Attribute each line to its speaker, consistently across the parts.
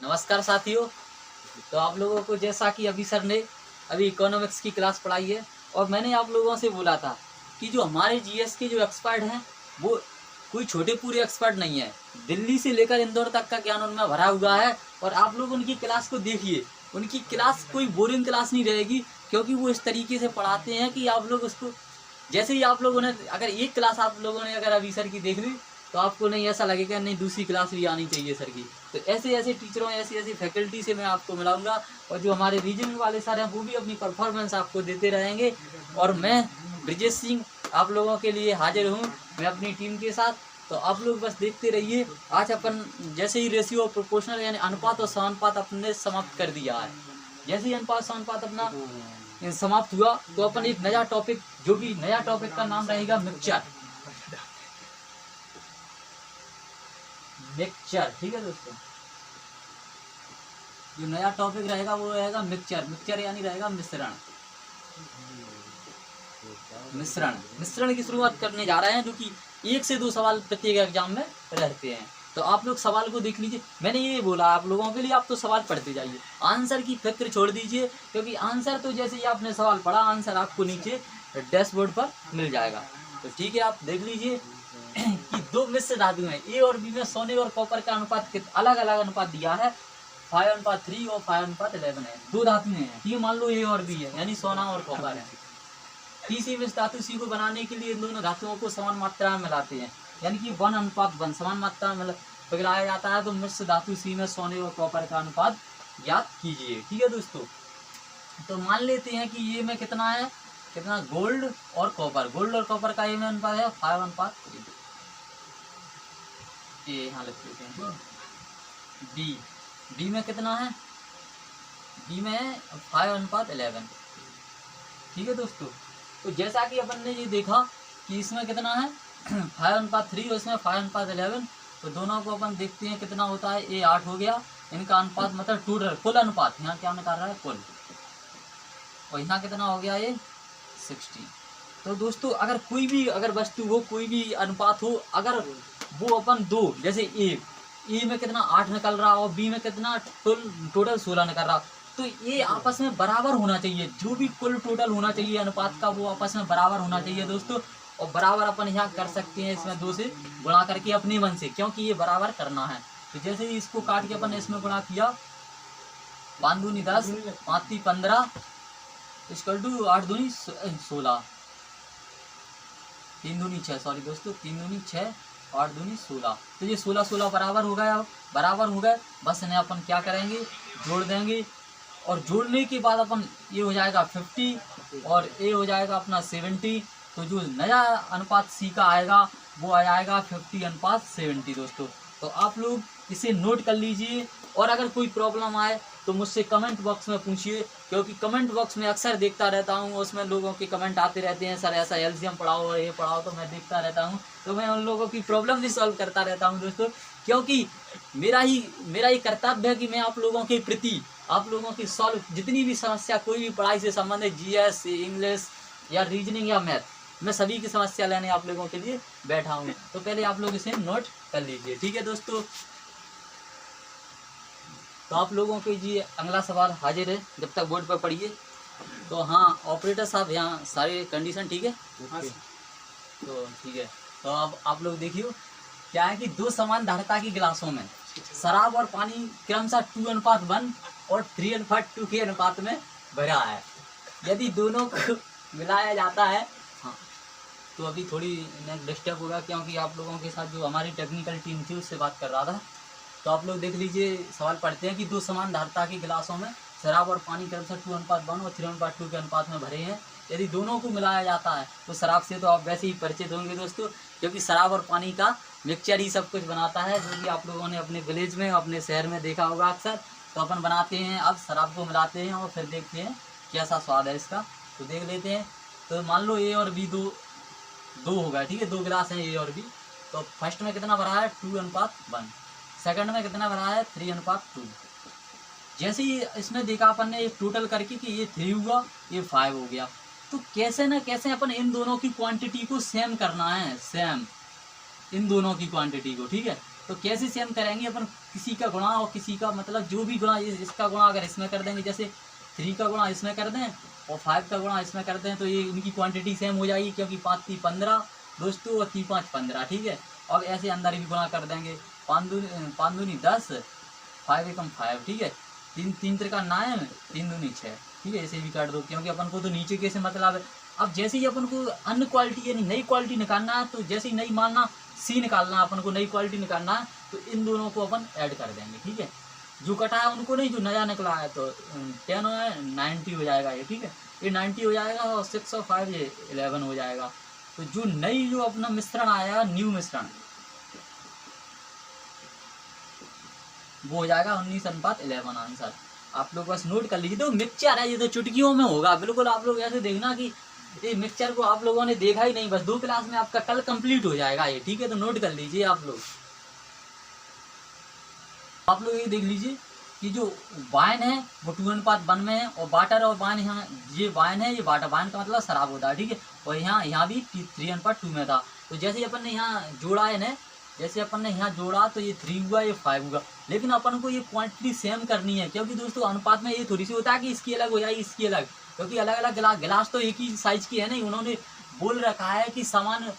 Speaker 1: नमस्कार साथियों। तो आप लोगों को जैसा कि अभी सर ने अभी इकोनॉमिक्स की क्लास पढ़ाई है और मैंने आप लोगों से बोला था कि जो हमारे जीएस के जो एक्सपर्ट हैं वो कोई छोटे पूरे एक्सपर्ट नहीं है। दिल्ली से लेकर इंदौर तक का ज्ञान उनमें भरा हुआ है और आप लोग उनकी क्लास को देखिए। उनकी क्लास कोई बोरिंग क्लास नहीं रहेगी, क्योंकि वो इस तरीके से पढ़ाते हैं कि आप लोग उसको जैसे ही आप लोगों ने अगर एक क्लास आप लोगों ने अगर अभी सर की देख ली तो आपको नहीं ऐसा लगेगा नहीं दूसरी क्लास भी आनी चाहिए सर की। तो ऐसे ऐसे टीचरों ऐसी ऐसी फैकल्टी से मैं आपको मिलाऊंगा और जो हमारे रीजनिंग वाले सर हैं वो भी अपनी परफॉर्मेंस आपको देते रहेंगे। और मैं ब्रिजेश सिंह आप लोगों के लिए हाजिर हूँ, मैं अपनी टीम के साथ। तो आप लोग बस देखते रहिए। आज अपन जैसे ही रेशियो प्रोपोर्शनल यानी अनुपात और समानुपात अपने समाप्त कर दिया है। जैसे ही अनुपात समानुपात अपना समाप्त हुआ तो अपन एक नया टॉपिक, जो भी नया टॉपिक का नाम रहेगा मिक्सचर। मिक्सचर, ठीक है दोस्तों। जो नया टॉपिक रहेगा वो रहेगा मिक्सचर। मिक्सचर यानी रहेगा मिश्रण। मिश्रण मिश्रण की शुरुआत करने जा रहे हैं, जो कि 1 से 2 सवाल प्रत्येक एग्जाम में रहते हैं। तो आप लोग सवाल को देख लीजिए। मैंने ये बोला आप लोगों के लिए, आप तो सवाल पढ़ते जाइए, आंसर की फिक्र छोड़ दीजिए, क्योंकि आंसर तो जैसे ही आपने सवाल पढ़ा आंसर आपको नीचे डैशबोर्ड पर मिल जाएगा। तो ठीक है, आप देख लीजिए कि 2 मिश्र धातु हैं ए और बी में सोने और कॉपर का अनुपात अलग अलग अनुपात दिया है 5:3 और 5:11 है। 2 धातु हैं, ये मान लो ए और बी है यानी सोना और कॉपर है। तीसरी मिश्र धातु सी को बनाने के लिए इन दोनों धातुओं को समान मात्रा में मिलाते हैं, यानी कि 1:1 समान मात्रा में पिघलाया जाता है। तो मिश्र धातु सी में सोने और कॉपर का अनुपात ज्ञात कीजिए। ठीक है दोस्तों, तो मान लेते हैं कि ये में कितना है, कितना गोल्ड और कॉपर, गोल्ड और कॉपर का ये में अनुपात है 5:3। ये यहाँ लिख लेते हैं। बी बी में कितना है, बी में है 5:11। ठीक है दोस्तों, तो जैसा कि अपन ने ये देखा कि इसमें कितना है 5:3 और इसमें 5:11, तो दोनों को अपन देखते हैं कितना होता है। ये 8 हो गया, इनका अनुपात मतलब टोटल कुल अनुपात यहाँ क्या निकाल रहा है कुल, और यहाँ कितना हो गया ये 60। तो दोस्तों अगर कोई भी अगर वस्तु हो, कोई भी अनुपात हो, अगर वो अपन दो जैसे ए में कितना 8 निकल रहा और बी में कितना टोटल 16 निकल रहा, तो ये आपस में बराबर होना चाहिए। जो भी कुल टोटल होना चाहिए अनुपात का वो आपस में बराबर होना चाहिए दोस्तों। और बराबर अपन यहाँ कर सकते हैं इसमें 2 से गुणा करके अपने मन से, क्योंकि ये बराबर करना है। तो जैसे ही इसको काट के अपन ने इसमें गुणा किया, 5 दूनी 10, 5 ती 15 इक्वल टू 8 दूनी 16, 3 दूनी 6, सॉरी दोस्तों 3 दूनी 6, 8 दूनी 16। तो ये 16 बराबर हो गए। अब बराबर हो गए, बस इन्हें अपन क्या करेंगे जोड़ देंगे, और जोड़ने के बाद अपन ये हो जाएगा 50 और ये हो जाएगा अपना 70। तो जो नया अनुपात सी का आएगा वो आ जाएगा 50:70 दोस्तों। तो आप लोग इसे नोट कर लीजिए, और अगर कोई प्रॉब्लम आए तो मुझसे कमेंट बॉक्स में पूछिए, क्योंकि कमेंट बॉक्स में अक्सर देखता रहता हूँ, उसमें लोगों के कमेंट आते रहते हैं, सर ऐसा एलसीएम पढ़ाओ और ये पढ़ाओ, तो मैं देखता रहता हूँ। तो मैं उन लोगों की प्रॉब्लम भी सॉल्व करता रहता हूँ दोस्तों, क्योंकि मेरा ही कर्तव्य है कि मैं आप लोगों के प्रति आप लोगों की सॉल्व जितनी भी समस्या, कोई भी पढ़ाई से संबंधित जीएस, इंग्लिश या रीजनिंग या मैथ, मैं सभी की समस्या लेने आप लोगों के लिए बैठा हूँ। तो पहले आप लोग इसे नोट कर लीजिए। ठीक है दोस्तों, तो आप लोगों के लिए अगला सवाल हाजिर है, जब तक बोर्ड पर पढ़िए। तो हाँ ऑपरेटर साहब, यहाँ सारे कंडीशन ठीक है। तो ठीक है, तो अब आप लोग देखिए क्या है कि 2 समान धारिता की गिलासों में शराब और पानी क्रमशः 2:1 और 3:2 के अनुपात में भरा है। यदि दोनों को मिलाया जाता है, हाँ तो अभी थोड़ी नेट डिस्टर्ब होगा, क्योंकि आप लोगों के साथ जो हमारी टेक्निकल टीम थी उससे बात कर रहा था। तो आप लोग देख लीजिए, सवाल पढ़ते हैं कि 2 समान धारिता के गिलासों में शराब और पानी क्रमशः 2:1 और 3:2 के अनुपात में भरे हैं। यदि दोनों को मिलाया जाता है तो शराब से तो आप वैसे ही परिचित होंगे दोस्तों, क्योंकि शराब और पानी का मिक्सचर ही सब कुछ बनाता है, जो कि आप लोगों ने अपने विलेज में अपने शहर में देखा होगा अक्सर। तो अपन बनाते हैं, अब शराब को मिलाते हैं और फिर देखते हैं कैसा स्वाद है इसका। तो देख लेते हैं। तो मान लो ए और बी दो हो गया, ठीक है, 2 गिलास हैं ए और बी। तो फर्स्ट में कितना भरा है 2:1, सेकंड में कितना भरा है 3:2। जैसे ही इसमें देखा अपन ने एक टोटल करके कि ये 3 हुआ, ये 5 हो गया। तो कैसे ना कैसे अपन इन दोनों की क्वांटिटी को सेम करना है, सेम इन दोनों की क्वांटिटी को, ठीक है। तो कैसे सेम करेंगे अपन, किसी का गुणा और किसी का मतलब जो भी गुणा, इसका गुणा अगर इसमें कर देंगे, जैसे 3 का गुणा इसमें कर दें और 5 का गुणा इसमें कर दें, तो ये इनकी क्वांटिटी सेम हो जाएगी, क्योंकि 5 3 15 दोस्तों और 3 5 15, ठीक है। और ऐसे अंदर भी गुणा कर देंगे, 5 दूनी 10, 5 एकम 5, ठीक है। 3 3 त्रिका 9, 3 दूनी 6, ठीक है। ऐसे भी काट दो, क्योंकि अपन को तो नीचे कैसे मतलब है। अब जैसे ही अपन को अन्य क्वालिटी यानी नई क्वालिटी निकालना है, तो जैसे ही नई मानना सी निकालना है अपन को, नई क्वालिटी निकालना है, तो इन दोनों को अपन ऐड कर देंगे, ठीक है। जो कटा है उनको नहीं, जो नया निकला है, तो 10 है 90 हो जाएगा ये, ठीक है। ये 90 हो जाएगा और 6 और 5 ये 11 हो जाएगा। तो जो नई जो अपना मिश्रण आया, न्यू मिश्रण, वो हो जाएगा 19:11 आंसर। आप लोग बस नोट कर लीजिए। तो मिक्सचर है ये, तो चुटकियों में होगा बिल्कुल। आप लोग ऐसे देखना कि ये मिक्सचर को आप लोगों ने देखा ही नहीं, बस 2 क्लास में आपका कल कंप्लीट हो जाएगा ये, ठीक है। तो नोट कर लीजिए आप लोग। आप लोग ये देख लीजिए कि जो वाइन है वो 2:1 में है, और वाटर और वाइन, यहाँ ये वाइन है, ये वाटर, वाइन का मतलब शराब होता है, ठीक है। और यहाँ भी 3:2 में था। तो जैसे ही अपन ने यहाँ जोड़ा है ना, जैसे अपन ने यहाँ जोड़ा, तो ये 3 हुआ, ये 5 हुआ। लेकिन अपन को ये क्वांटिटी सेम करनी है, क्योंकि दोस्तों अनुपात में ये थोड़ी सी होता है कि इसकी अलग हो जाएगी, इसकी अलग, क्योंकि अलग अलग गिलास तो एक ही साइज की है नहीं। उन्होंने बोल रखा है कि समान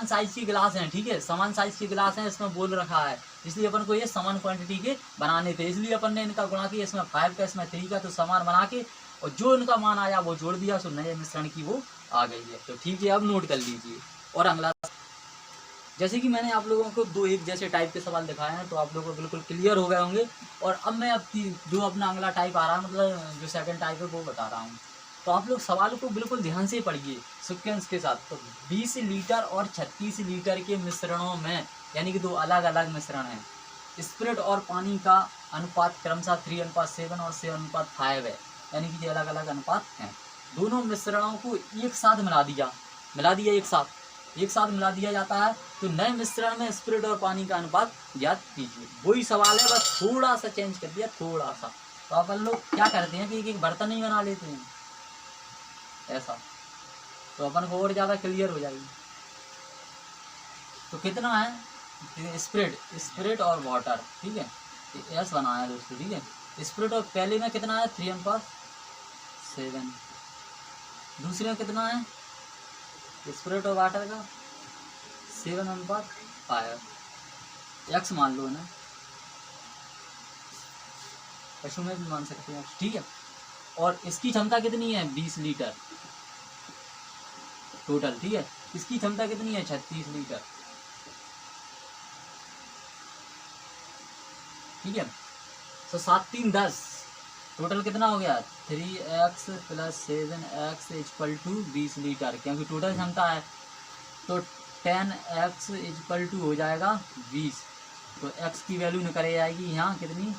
Speaker 1: साइज की गिलास हैं, ठीक है, समान साइज की गिलास हैं, इसमें बोल रखा है। इसलिए अपन को ये समान क्वांटिटी के बनाने थे, इसलिए अपन ने इनका गुणा किया, इसमें 5 का इसमें 3 का, तो समान बना के और जो इनका मान आया वो जोड़ दिया, तो नए मिश्रण की वो आ गई है। तो ठीक है, अब नोट कर लीजिए। और अगला, जैसे कि मैंने आप लोगों को 2 एक जैसे टाइप के सवाल दिखाए हैं, तो आप लोगों को बिल्कुल क्लियर हो गए होंगे। और अब मैं जो अपना अगला टाइप आ रहा है, मतलब जो सेकंड टाइप है, वो बता रहा हूँ। तो आप लोग सवाल को बिल्कुल ध्यान से पढ़िए सिक्वेंस के साथ। तो 20 लीटर और 36 लीटर के मिश्रणों में, यानी कि 2 अलग अलग मिश्रण हैं, स्प्रिट और पानी का अनुपात क्रमशः 3:7 और 6:5 है, यानी कि ये अलग अलग अनुपात हैं। दोनों मिश्रणों को एक साथ मिला दिया एक साथ मिला दिया जाता है, तो नए मिश्रण में स्प्रिट और पानी का अनुपात ज्ञात कीजिए। वही सवाल है, बस थोड़ा सा चेंज कर दिया, थोड़ा सा। तो अपन लोग क्या करते हैं कि एक एक बर्तन ही बना लेते हैं ऐसा, तो अपन को और ज़्यादा क्लियर हो जाएगी। तो कितना है स्प्रिट और वाटर, ठीक है, एस बनाया दोस्तों, ठीक है। स्प्रिट और पहले में कितना है 3:7, दूसरे में कितना है स्प्रिट और वाटर का 7:5, एक्स मान लो ना, पशु में भी मान सकते हैं, ठीक है। और इसकी क्षमता कितनी है 20 लीटर टोटल, ठीक है। इसकी क्षमता कितनी है 36 लीटर, ठीक है। तो 7 3 10, टोटल कितना हो गया 3x + 7x = 20 लीटर, क्योंकि टोटल क्षमता है। तो 10x = हो जाएगा 20, तो x की वैल्यू निकल जाएगी यहाँ कितनी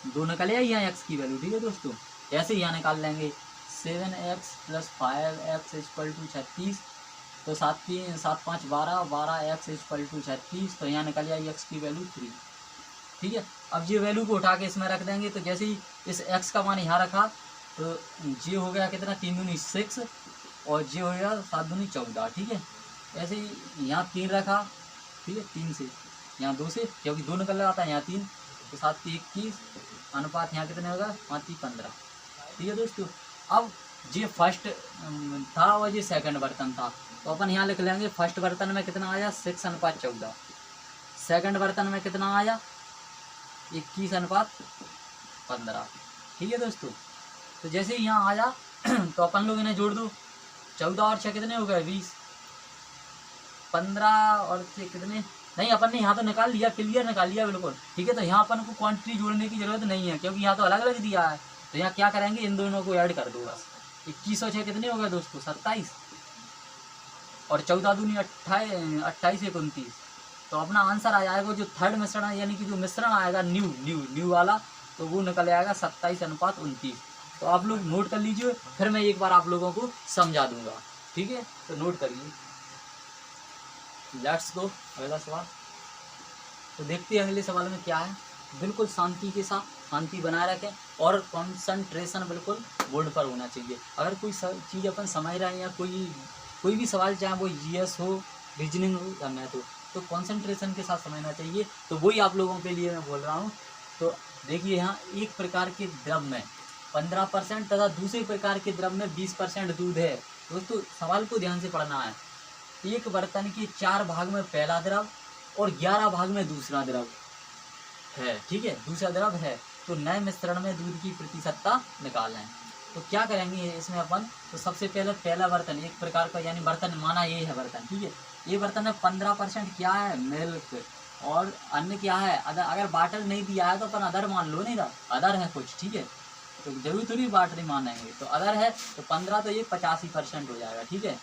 Speaker 1: 2 निकल आई यहाँ x की वैल्यू, ठीक है दोस्तों। ऐसे यहाँ निकाल लेंगे 7x + 5x = 36, तो 7 3 7 5 12, 12x = 36, तो यहाँ निकल जाएगी x की वैल्यू 3, ठीक है। अब ये वैल्यू को उठा के इसमें रख देंगे, तो जैसे ही इस x का मान यहाँ रखा, तो ये हो गया कितना 3 दूनी 6 और ये हो गया 7 दूनी 14, ठीक है। ऐसे ही यहाँ 3 रखा, ठीक है, 3 से यहाँ 2 से, क्योंकि 2 निकल आता है यहाँ 3, तो 7 3 21, अनुपात यहाँ कितने होगा 5 3 15, ठीक है दोस्तों। अब ये फर्स्ट था और ये सेकंड बर्तन था, तो अपन यहाँ लिख लेंगे फर्स्ट बर्तन में कितना आया 6:14, सेकंड बर्तन में कितना आया 21:15, ठीक है दोस्तों। तो जैसे ही यहाँ आया तो अपन लोग इन्हें जोड़ दो, 14 और 6 कितने हो गए 20, 15 और 6 कितने, नहीं अपन ने यहाँ तो निकाल लिया, क्लियर निकाल लिया बिल्कुल, ठीक है। तो यहाँ अपन को क्वांटिटी जोड़ने की जरूरत नहीं है, क्योंकि यहाँ तो अलग अलग दिया है। तो यहाँ क्या करेंगे, इन दोनों को ऐड कर दो बस। 21 और 6 कितने हो गए दोस्तों 27, और 14 दूनी 28, 28 29, तो अपना आंसर आ जाएगा जो थर्ड मिश्रण है, यानी कि जो मिश्रण आएगा न्यू वाला, तो वो निकल आएगा 27:29। तो आप लोग नोट कर लीजिए, फिर मैं एक बार आप लोगों को समझा दूंगा, ठीक है। तो नोट करिए, लेट्स गो अगला सवाल। तो देखते हैं अगले सवाल में क्या है। बिल्कुल शांति के साथ, शांति बनाए रखें और कंसंट्रेशन बिल्कुल बोर्ड पर होना चाहिए। अगर कोई चीज़ अपन समझ रहे हैं या कोई भी सवाल, चाहे वो जीएस हो, रीजनिंग हो या मैथ हो, तो कॉन्सेंट्रेशन के साथ समझना चाहिए। तो वही आप लोगों के लिए मैं बोल रहा हूँ। तो देखिए यहाँ एक प्रकार के द्रव में 15% तथा दूसरे प्रकार के द्रव में 20% दूध है। दोस्तों सवाल को ध्यान से पढ़ना है। एक बर्तन के 4 भाग में पहला द्रव और 11 भाग में दूसरा द्रव है, ठीक है, दूसरा द्रव है। तो नए मिश्रण में दूध की प्रतिशतता निकालें। तो क्या करेंगे इसमें अपन, तो सबसे पहले पहला बर्तन एक प्रकार का, यानी बर्तन माना ये है बर्तन, ठीक है, ये बर्तन में 15% क्या है, मिल्क, और अन्य क्या है, अदर। अगर वाटर नहीं दिया है तो अपन अदर मान लो, नहीं था अदर है कुछ, ठीक है, तो जरूरी थोड़ी वाटर ही मानेंगे, तो अदर है तो 15, तो ये 85% हो जाएगा, ठीक है।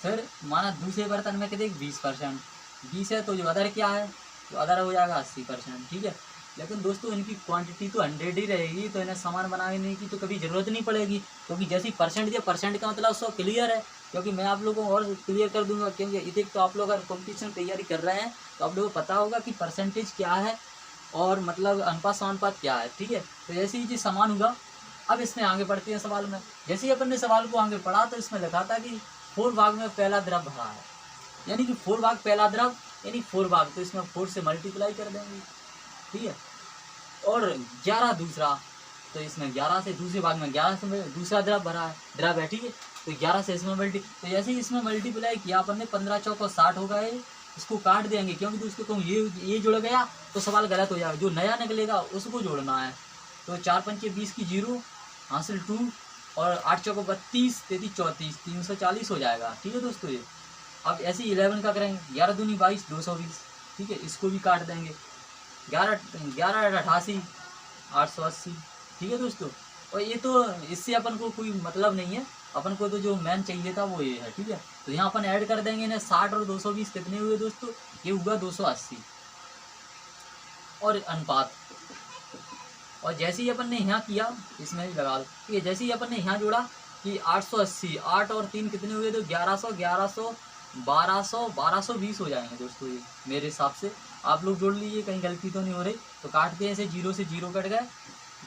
Speaker 1: फिर माना दूसरे बर्तन में कितने 20%, 20 है तो जो अदर क्या है, तो अदर हो जाएगा 80%, ठीक है। लेकिन दोस्तों इनकी क्वांटिटी तो 100 ही रहेगी, तो इन्हें सामान बनाने की तो कभी ज़रूरत नहीं पड़ेगी, क्योंकि जैसी परसेंट दिया, परसेंट का मतलब 100 क्लियर है। क्योंकि मैं आप लोगों को और क्लियर कर दूंगा, क्योंकि इधर तो आप लोग अगर कॉम्पिटिशन तैयारी कर रहे हैं तो आप लोगों को पता होगा कि परसेंटेज क्या है और मतलब अनुपात समानुपात क्या है, ठीक है। तो जैसे ही चीज़ समान होगा, अब इसमें आगे बढ़ते हैं सवाल में। जैसे ही अपन ने सवाल को आगे पढ़ा तो इसमें लिखा था कि 4 भाग में पहला द्रव भरा है, यानी कि 4 भाग पहला द्रव, यानी 4 भाग, तो इसमें 4 से मल्टीप्लाई कर देंगे, ठीक है। और 11 दूसरा, तो इसमें 11 से दूसरे भाग में 11 से दूसरा द्रव भरा है, द्रव है, ठीक है, तो 11 से इसमें तो जैसे ही इसमें मल्टीप्लाई किया अपन ने, 15 चौको 60 होगा, ये इसको काट देंगे, क्योंकि तो उसको कहूँ ये जुड़ गया तो सवाल गलत हो जाएगा, जो नया निकलेगा उसको जोड़ना है। तो 4 पंचे 20 की 0 हासिल 2, और 8 चौको 32, 33 34, 340 हो जाएगा, ठीक है दोस्तों। ये अब ऐसे 11 का करेंगे, 11 दूनी 22, 220, ठीक है, इसको भी काट देंगे, 11 88, 880, ठीक है दोस्तों। और ये तो इससे अपन को कोई मतलब नहीं है, अपन को तो जो मेन चाहिए था वो ये है, ठीक है। तो यहाँ अपन ऐड कर देंगे इन्हें, 60 और 220 कितने हुए दोस्तों, ये हुआ 280, और अनुपात। और जैसे ही अपन ने यहाँ किया, इसमें भी लगा दो, ठीक है, जैसे ही अपन ने यहाँ जोड़ा कि 880, 8 और 3 कितने हुए, तो 1100, 1100, 1200, 1220 हो जाएंगे दोस्तों, ये मेरे हिसाब से। आप लोग जोड़ लीजिए, कहीं गलती तो नहीं हो रही। तो काटते हैं इसे, 0 से 0 कट गए,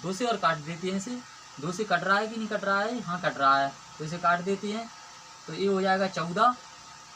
Speaker 1: 2 से और काट देते हैं इसे, 2 से कट रहा है कि नहीं कट रहा है, हाँ कट रहा है, तो इसे काट देते हैं। तो ये हो जाएगा 14,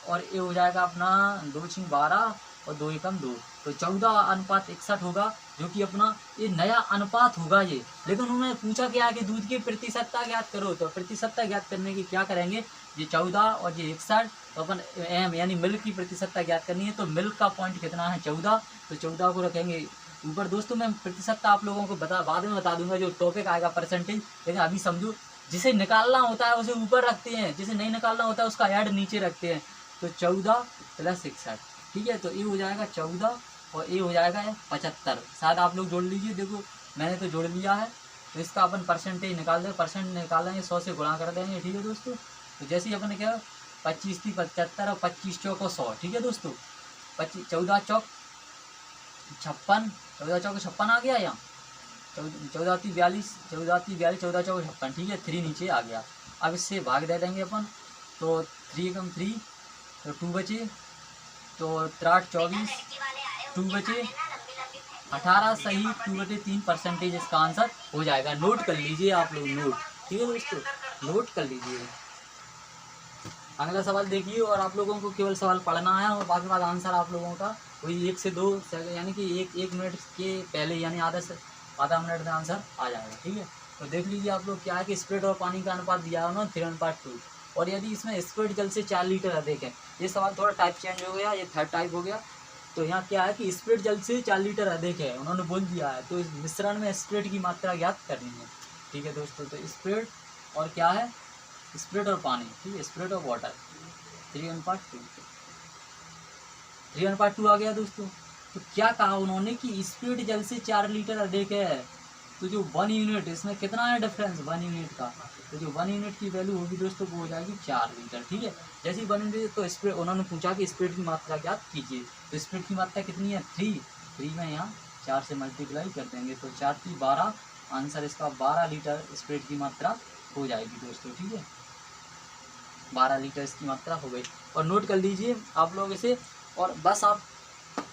Speaker 1: और ये हो जाएगा अपना 2 6 12 और 2 एकम 2, तो 14 अनुपात 61 होगा, जो कि अपना ये नया अनुपात होगा ये। लेकिन उन्होंने पूछा क्या कि दूध की प्रतिशतता ज्ञात करो, तो प्रतिशतता ज्ञात करने की क्या करेंगे, ये 14 और ये 61, तो अपन एम यानी मिल्क की प्रतिशतता ज्ञात करनी है। तो मिल्क का पॉइंट कितना है 14, तो 14 को रखेंगे ऊपर। दोस्तों मैं प्रतिशतता आप लोगों को बाद में बता दूंगा, जो टॉपिक आएगा परसेंटेज, लेकिन अभी समझो जिसे निकालना होता है उसे ऊपर रखते हैं, जिसे नहीं निकालना होता है उसका ऐड नीचे रखते हैं। तो 14 + 61, ठीक है, तो ये हो जाएगा 14 और ये हो जाएगा 75। शायद आप लोग जोड़ लीजिए, देखो मैंने तो जोड़ लिया है। तो इसका अपन परसेंटेज निकाल दें, परसेंट निकालेंगे 100 से गुणा कर देंगे, ठीक है दोस्तों। तो जैसे ही अपन ने क्या 25 थी 75 और 25 चौको 100, ठीक है दोस्तों। 14 चौक 56, 14 चौक 56 आ गया यहाँ, 14 × 42, 14 × 42, 14 चौक 56, ठीक है, 3 नीचे आ गया। अब इससे भाग दे देंगे अपन, तो 3 × 3, तो 2 बचे, तो 3 × 24, 2 बचे, 18 सही, 2/3 परसेंटेज इसका आंसर हो जाएगा। नोट कर लीजिए आप लोग, नोट, ठीक है दोस्तों, नोट कर लीजिए। अगला सवाल देखिए, और आप लोगों को केवल सवाल पढ़ना है, और बाकी बाद आंसर आप लोगों का वही 1 से 2 यानी कि एक मिनट के पहले, यानी आधा मिनट में आंसर आ जाएगा, ठीक है। तो देख लीजिए आप लोग, क्या है कि स्प्रेड और पानी का अनुपात दिया है उन्होंने 3:2, और यदि इसमें स्प्रेड जल से 4 लीटर अधिक है। ये सवाल थोड़ा टाइप चेंज हो गया, ये थर्ड टाइप हो गया। तो यहाँ क्या है कि स्प्रेड जल से 4 लीटर अधिक है, उन्होंने बोल दिया है। तो इस मिश्रण में स्प्रेड की मात्रा ज्ञात करनी है, ठीक है दोस्तों। तो स्प्रेड और क्या है, स्प्रेड और पानी, ठीक है, स्प्रेड और वाटर 3:2, 3:2 आ गया दोस्तों। तो क्या कहा उन्होंने कि स्प्रेड जल से 4 लीटर अधिक है। तो जो 1 यूनिट, इसमें कितना है डिफरेंस 1 यूनिट का, तो जो 1 यूनिट की वैल्यू होगी दोस्तों वो हो जाएगी 4 लीटर, ठीक है। जैसे ही 1 यूनिट, तो स्प्रेड उन्होंने पूछा कि स्प्रेड की मात्रा ज्ञात कीजिए। तो स्प्रेड की मात्रा कितनी है 3 में यहाँ 4 से मल्टीप्लाई कर देंगे, तो 4 × 3 = 12, आंसर इसका 12 लीटर स्प्रेड की मात्रा हो जाएगी दोस्तों, ठीक है, 12 लीटर इसकी मात्रा हो गई। और नोट कर लीजिए आप लोग इसे, और बस आप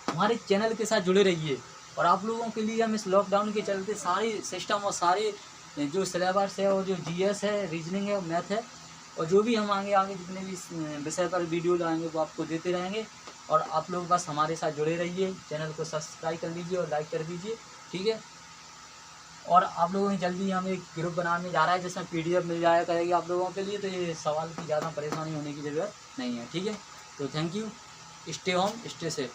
Speaker 1: हमारे चैनल के साथ जुड़े रहिए। और आप लोगों के लिए हम इस लॉकडाउन के चलते सारे सिस्टम और सारे जो सिलेबस है, और जो जीएस है, रीजनिंग है, मैथ है, और जो भी हम आगे जितने भी विषय पर वीडियो लाएंगे वो आपको देते रहेंगे। और आप लोग बस हमारे साथ जुड़े रहिए, चैनल को सब्सक्राइब कर लीजिए और लाइक कर दीजिए, ठीक है। और आप लोगों ने जल्दी हम एक ग्रुप बनाने जा रहा है जिसमें PDF मिल जाया करेगी आप लोगों के लिए, तो ये सवाल की ज़्यादा परेशानी होने की ज़रूरत नहीं है, ठीक है। तो thank you, stay home stay safe.